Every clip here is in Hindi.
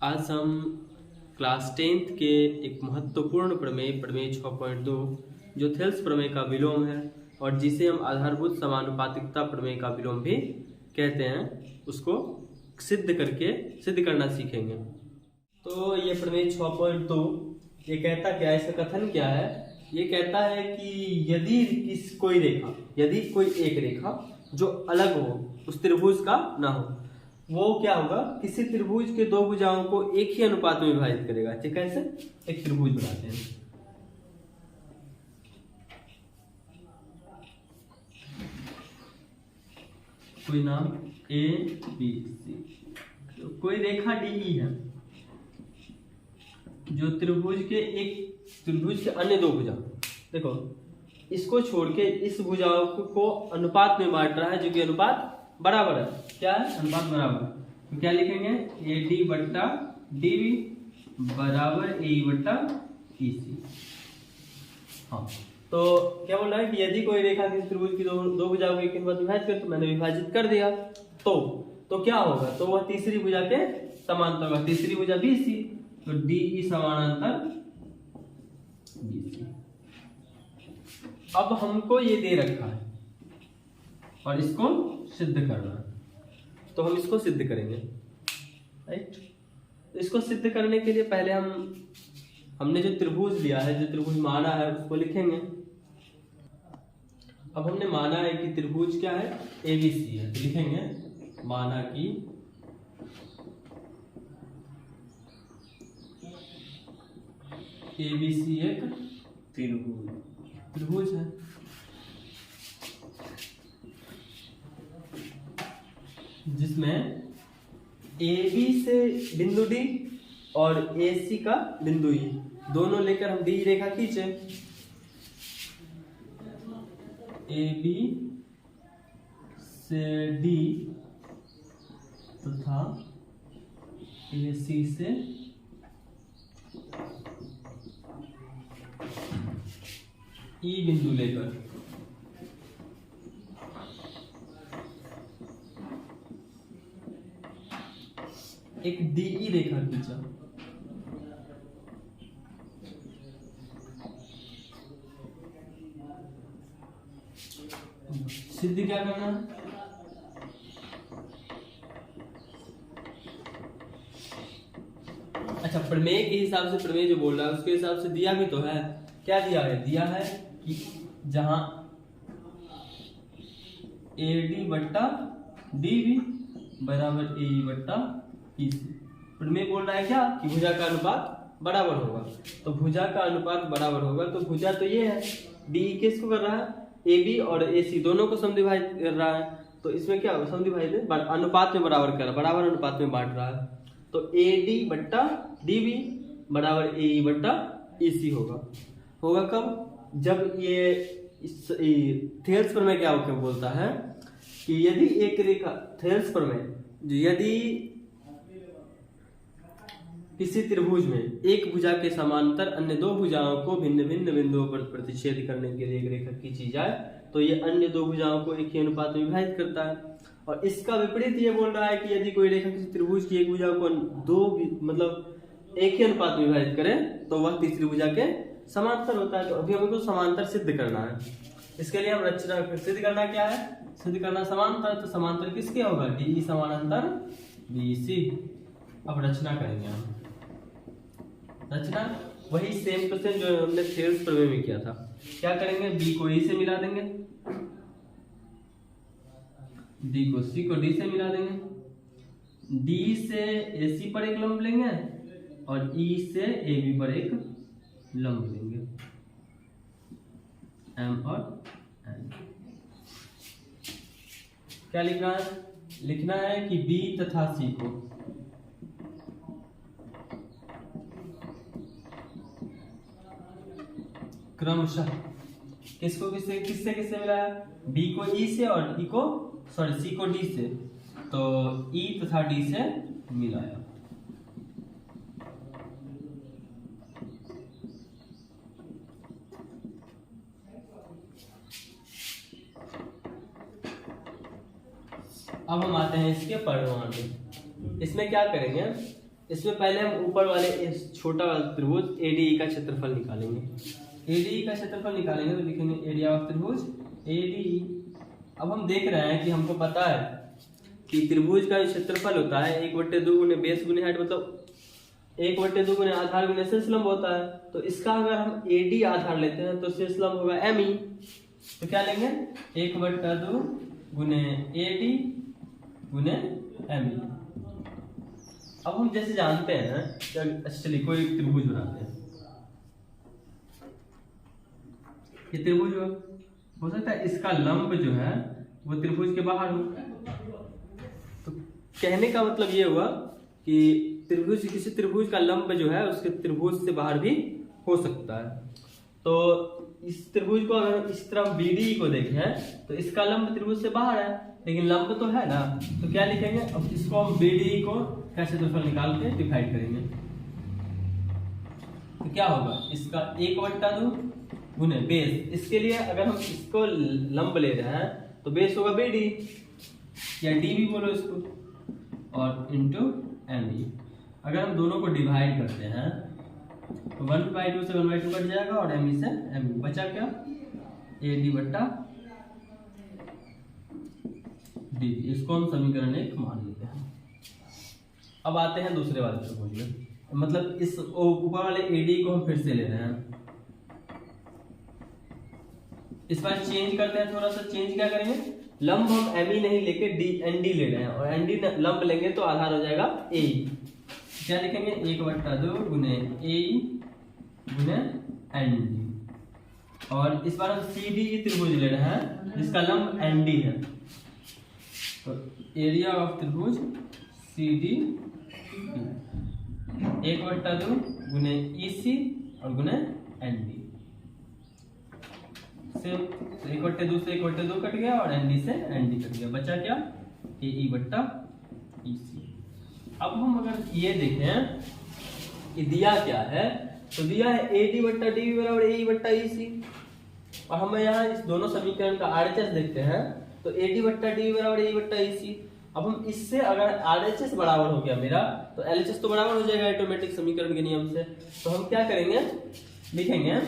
आज हम क्लास 10th के एक महत्वपूर्ण प्रमेय 6.2 जो थेल्स प्रमेय का विलोम है और जिसे हम आधारभूत समानुपातिकता प्रमेय का विलोम भी कहते हैं, उसको सिद्ध करना सीखेंगे। तो ये प्रमेय 6.2 ये कहता क्या है, इसका कथन क्या है? ये कहता है कि यदि कोई एक रेखा जो अलग हो, उस त्रिभुज का ना हो, वो क्या होगा, किसी त्रिभुज के दो भुजाओं को एक ही अनुपात में विभाजित करेगा। ठीक है, कैसे? एक त्रिभुज बनाते हैं, कोई नाम ए बी सी, तो कोई रेखा डी है जो त्रिभुज के अन्य दो भुजा, देखो इसको छोड़ के इस भुजाओं को अनुपात में बांट रहा है, जो कि अनुपात बराबर है। क्या है? अनुपात बराबर। तो क्या लिखेंगे? ए डी बट्टा डी बी बराबर ए बट्टा ई सी। हाँ, तो क्या बोल रहा है कि यदि कोई रेखा किसी त्रिभुज की दो भुजाओं को एक अनुपात में विभाजित करे, तो मैंने विभाजित कर दिया, तो क्या होगा? तो वह तीसरी भुजा के समांतर होगा। तीसरी भुजा बी सी, तो डी ई समानांतर बी सी। अब हमको ये दे रखा है और इसको सिद्ध करना है, तो हम इसको सिद्ध करेंगे, राइट। तो इसको सिद्ध करने के लिए पहले हमने जो त्रिभुज लिया है, जो त्रिभुज माना है, उसको लिखेंगे। अब हमने माना है कि त्रिभुज क्या है? एबीसी है, तो लिखेंगे माना कि एबीसी एक त्रिभुज है। जिसमें ए बी से बिंदु डी और ए सी का बिंदु ई दोनों लेकर हम डी रेखा खींचे। ए बी से डी तथा ए सी से ई बिंदु लेकर एक डीई रेखा खींचा। सिद्ध क्या करना है? अच्छा, प्रमेय के हिसाब से, प्रमेय जो बोल रहा है उसके हिसाब से दिया भी तो है। क्या दिया है? दिया है कि जहां ए डी बट्टा डी बी बराबर ए बट्टा ई सी। प्रमेय बोल रहा है क्या कि भुजा का अनुपात बराबर होगा। तो भुजा का अनुपात बराबर होगा, तो भुजा तो ये है, डी किसको कर रहा है? ए बी और ए सी दोनों को समद्विभाजित कर रहा है। तो इसमें क्या होगा? समद्विभाजित अनुपात में बराबर कर रहा है, बराबर अनुपात में बांट रहा है। तो ए डी बट्टा डी बी बराबर ए बट्टा ई सी होगा कब? जब ये थेल्स प्रमेय क्या बोलता है कि यदि एक रेखा, थेल्स प्रमेय यदि किसी त्रिभुज में एक भुजा के समांतर अन्य दो भुजाओं को भिन्न भिन्न बिंदुओं पर प्रतिच्छेद करने के लिए एक रेखा खींची जाए, तो ये अन्य दो भुजाओं को एक ही अनुपात में विभाजित करता है। और इसका विपरीत ये बोल रहा है कि यदि कोई रेखा किसी त्रिभुज की एक भुजा को एक ही अनुपात में विभाजित करे, तो वह तीसरी भुजा के समांतर होता है। तो अभी हमको समांतर सिद्ध करना है। इसके लिए हम रचना सिद्ध करना क्या है? सिद्ध करना समांतर। तो समांतर किसके होगा? डी समानांतर बी सी। अब रचना करेंगे हम। रचना वही सेम टू सेम जो हमने थेल्स प्रमेय में किया था। क्या करेंगे? बी को ई से मिला देंगे, डी को सी को डी से मिला देंगे, डी से ए सी पर एक लंब लेंगे और ई से ए बी पर एक लंब लेंगे, एम और एन। क्या लिखना है? लिखना है कि बी तथा सी को क्रमशः किससे मिलाया? बी को ई से और सी को डी से, तो ई तथा डी से मिलाया। अब हम आते हैं इसके परिमाण में। इसमें क्या करेंगे? इसमें पहले हम ऊपर वाले इस छोटा वाला त्रिभुज ADE का क्षेत्रफल निकालेंगे। ADE का क्षेत्रफल निकालेंगे तो लिखेंगे एरिया ऑफ त्रिभुज ADE। अब हम देख रहे हैं कि हमको पता है कि त्रिभुज का क्षेत्रफल होता है 1/2 गुने बेस गुने हाइट, मतलब 1/2 गुने आधार गुने शीर्ष लंब होता है। तो इसका अगर हम AD आधार लेते हैं तो शीर्ष लंब होगा ME, तो क्या लेंगे 1/2 गुने AD गुने ME। अब हम जैसे जानते हैं, चलिए कोई त्रिभुज बनाते हैं, ये त्रिभुज हो सकता है इसका लंब जो है वो त्रिभुज के बाहर हो। तो कहने का मतलब ये हुआ कि त्रिभुज, किसी त्रिभुज का लंब जो है उसके त्रिभुज से बाहर भी हो सकता है। तो इस त्रिभुज को अगर इस तरफ BDE को देखें तो इसका लंब त्रिभुज से बाहर है, लेकिन लंब तो है ना, तो क्या लिखेंगे, अब इसको हम BDE को का क्षेत्रफल निकाल के डिवाइड करेंगे तो क्या होगा, इसका 1/2 गुने बेस, इसके लिए अगर हम इसको लंब ले रहे हैं तो बेस होगा BD या D भी बोलो इसको, और इंटू ME। अगर हम दोनों को डिवाइड करते हैं तो 1/2 से 1/2 कट जाएगा और ME से ME बचा क्या, AD बट्टा D। इसको हम समीकरण 1 मान लेते हैं। अब आते हैं दूसरे वाले त्रिभुज में, मतलब इस ऊपर वाले AD को हम फिर से ले रहे हैं, इस बार चेंज करते हैं, थोड़ा सा चेंज क्या करेंगे, लंब हम ME नहीं लेके ND ले रहे हैं, और ND लंब लेंगे तो आधार हो जाएगा AE। क्या लिखेंगे 1/2 गुने AE गुने ND, और इस बार हम CDE त्रिभुज ले रहे हैं जिसका लंब ND है, तो एरिया ऑफ त्रिभुज CD 1/2 गुने EC और गुने ND। सेम 1/2 से 1/2 कट गया और ND से ND कट गया, बचा क्या AE बट्टा EC। अब हम अगर ये देखें कि दिया क्या है, तो दिया है AD बट्टा DB बराबर AE बट्टा EC, और हम यहाँ इस दोनों समीकरण का RHS देखते हैं तो AD बट्टा DB बराबर AE बट्टा EC। अब हम इससे अगर RHS बराबर हो गया मेरा तो LHS तो बराबर हो जाएगा ऑटोमेटिक समीकरण के नियम से। तो हम क्या करेंगे, लिखेंगे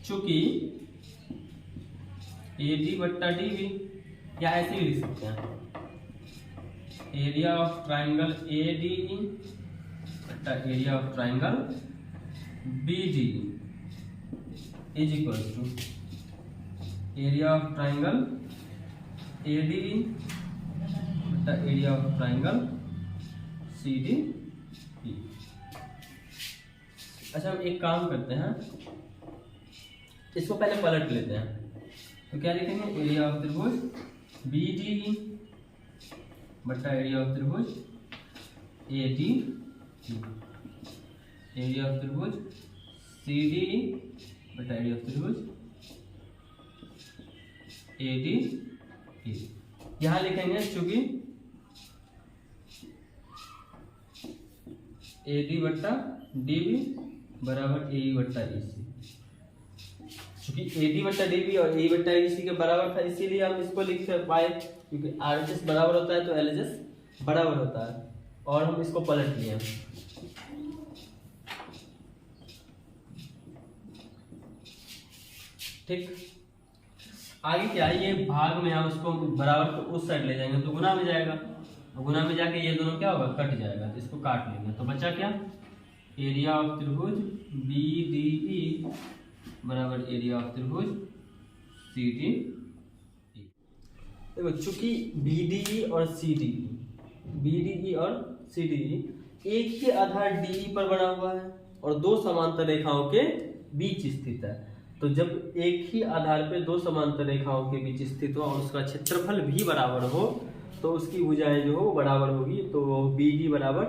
चूंकि AD बट्टा DB, या ऐसे भी लिख सकते हैं एरिया ऑफ ट्राइंगल ADE बट्टा area of triangle BDE is equal to area of triangle ADE बट्टा एरिया ऑफ ट्राइंगल CDE। अच्छा हम एक काम करते हैं, इसको पहले पलट लेते हैं, तो क्या लिखेंगे एरिया ऑफ त्रिभुज BDE बट्टा एरिया ऑफ त्रिभुज ADE, एरिया ऑफ त्रिभुज CDE बट्टा एरिया ऑफ त्रिभुज ADE। यहां लिखेंगे चूंकि AD बट्टा DB बराबर AE बट्टा EC, क्योंकि AD बट्टा DB और AE बट्टा EC के बराबर था, इसीलिए हम इसको लिख पाए, क्योंकि RHS बराबर होता है तो LHS बराबर होता है, और हम इसको पलट लिए। ठीक, आगे क्या है, ये भाग में हम उसको बराबर को उस साइड ले जाएंगे तो गुना में जाएगा, और गुना में जाके ये दोनों क्या होगा, कट जाएगा, तो इसको काट लेंगे, तो बचा क्या एरिया ऑफ त्रिभुज BDE बराबर एरिया ऑफ त्रिभुज CDE। देखो चूंकि BDE और CDE एक ही आधार DE पर बना हुआ है और दो समांतर रेखाओं के बीच स्थित है, तो जब एक ही आधार पे दो समांतर रेखाओं के बीच स्थित हो और उसका क्षेत्रफल भी बराबर हो तो उसकी भुजाएं जो हो वो बराबर होगी, तो BD बराबर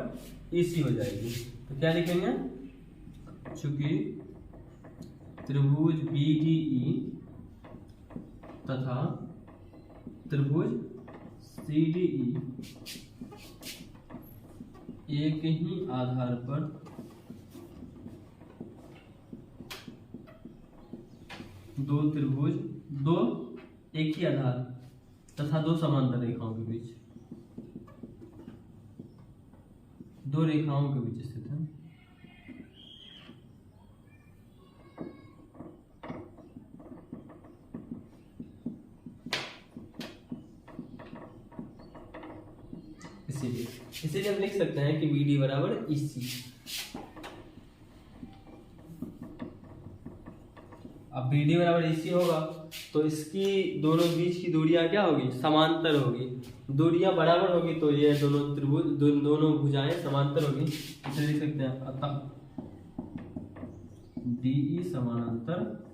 EC हो जाएगी। तो क्या लिखेंगे, चूंकि त्रिभुज BDE तथा त्रिभुज CDE एक ही आधार पर दो त्रिभुज, दो एक ही आधार तथा दो समांतर रेखाओं के बीच दो रेखाओं के बीच स्थित है। इसीलिए हम लिख सकते हैं कि BD बराबर EC। अब BD बराबर EC होगा तो इसकी दोनों बीच की दूरियां क्या होगी, समांतर होगी। दूरियां बराबर होगी तो ये दोनों त्रिभुज दोनों भुजाएं समांतर होगी। इसे लिख सकते हैं अतः DE समानांतर।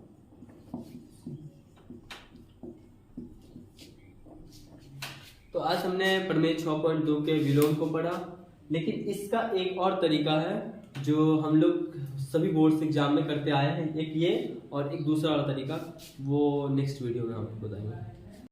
तो आज हमने प्रमेय 6.2 के विलोम को पढ़ा, लेकिन इसका एक और तरीका है जो हम लोग सभी बोर्ड्स एग्जाम में करते आए हैं, एक ये और एक दूसरा वाला तरीका, वो नेक्स्ट वीडियो में हम आपको बताएंगे।